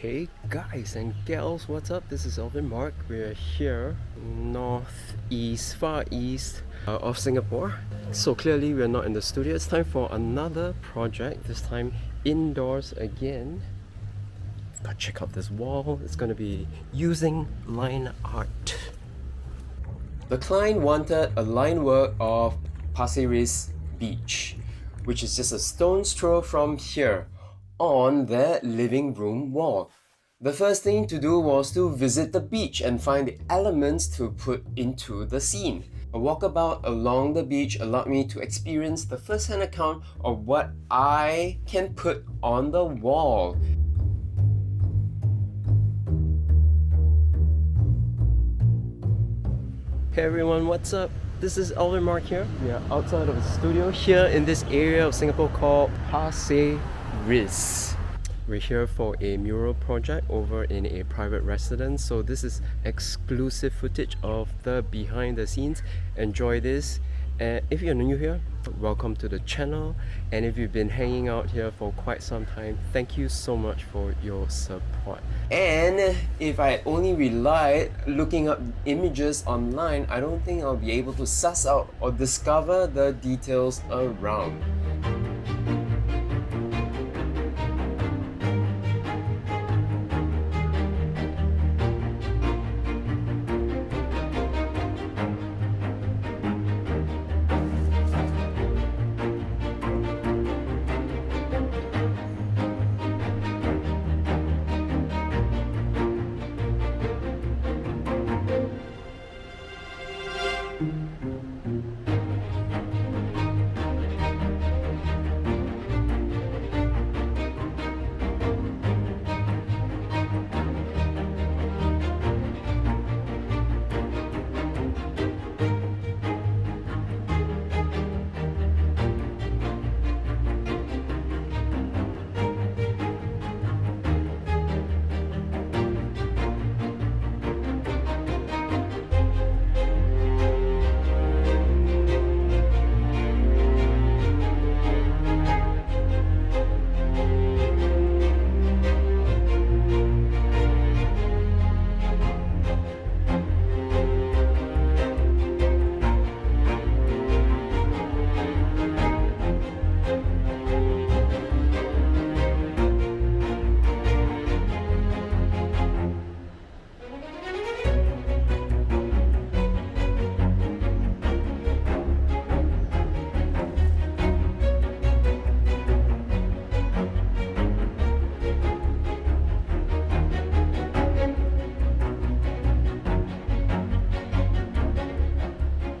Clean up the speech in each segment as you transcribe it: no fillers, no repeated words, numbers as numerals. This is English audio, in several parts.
Hey guys and gals, what's up? This is Alvin Mark. We're here northeast, far east of Singapore. So clearly we're not in the studio. It's time for another project, this time indoors again. Gotta check out this wall. It's gonna be using line art. The client wanted a line work of Pasir Ris beach, which is just a stone's throw from here, on their living room wall. The first thing to do was to visit the beach and find the elements to put into the scene. A walkabout along the beach allowed me to experience the first-hand account of what I can put on the wall. Hey everyone, what's up? This is Alvin Mark here. We are outside of the studio here in this area of Singapore called Pasir Ris. We're here for a mural project over in a private residence. So this is exclusive footage of the behind the scenes. Enjoy this. And if you're new here, welcome to the channel. And if you've been hanging out here for quite some time, thank you so much for your support. And if I only relied looking up images online, I don't think I'll be able to suss out or discover the details around.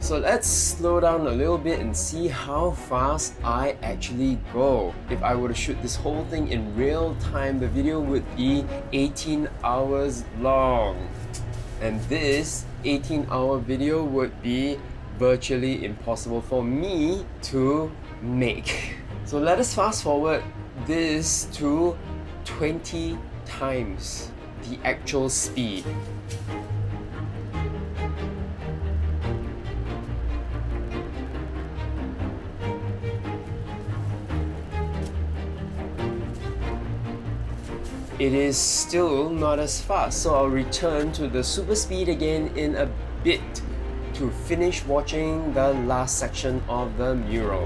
So let's slow down a little bit and see how fast I actually go. If I were to shoot this whole thing in real time, the video would be 18 hours long. And this 18-hour video would be virtually impossible for me to make. So let us fast forward this to 20 times the actual speed. It is still not as fast, so I'll return to the super speed again in a bit to finish watching the last section of the mural.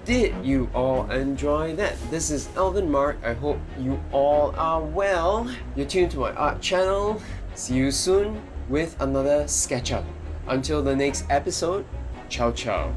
Did you all enjoy that? This is Alvin Mark. I hope you all are well. You're tuned to my art channel. See you soon with another SketchUp. Until the next episode, ciao ciao.